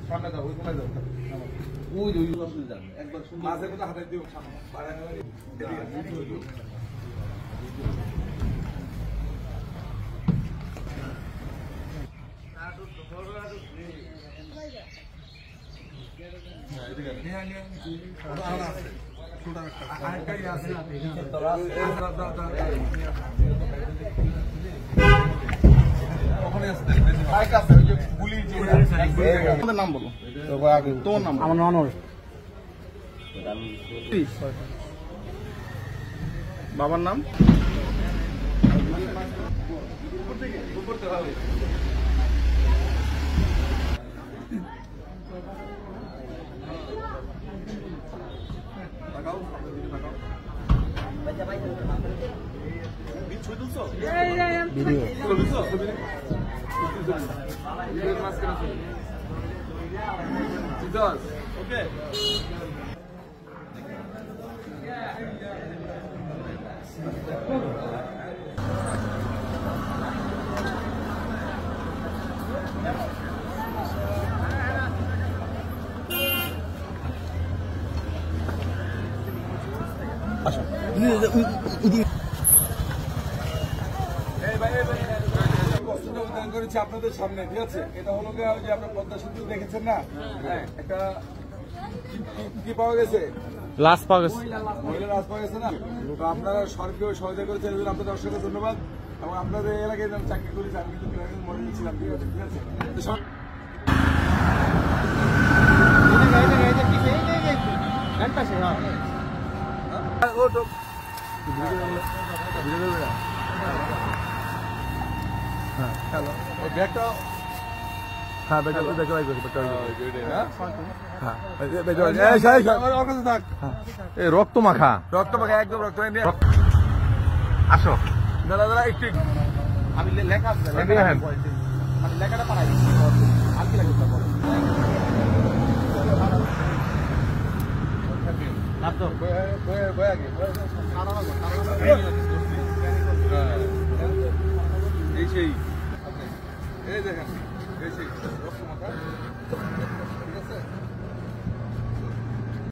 সামনে যাও, ওই কোনায় যাও। ওই যে ওই পাশে যান। একবার সুন্দর মাঝে কোথাও হাতে দিও সামনে। বাড়ানো লাগে। নাম বলো, তোমার নাম? আমার নাম অনর। বাবার নাম? করেছি আপনাদের সামনে, ঠিক আছে? এটা হলো যে আপনার পদ্মা সেতু দেখেছেন না, একটা কি পাওয়া গেছে, লাশ পাওয়া গেছে, মহিলা লাশ পাওয়া গেছে না। তো আপনারা সরকার সহযোগিতা করেছেন, এর জন্য আপনাদের অসংখ্য ধন্যবাদ। এবং আপনাদের এলাকায় আমি চাকরি করেছি, আমি কিন্তু মনে ছিলাম, ঠিক আছে? রক্ত মাখা, রক্ত মাখা, একদম রক্ত। আসো দাদা দাদা একটু আমি লেখা লেখাটা পাঠাই আর কি লাগবে এই সেই এই দেখেন, এই সেই রক্ত মাখা, ঠিক আছে?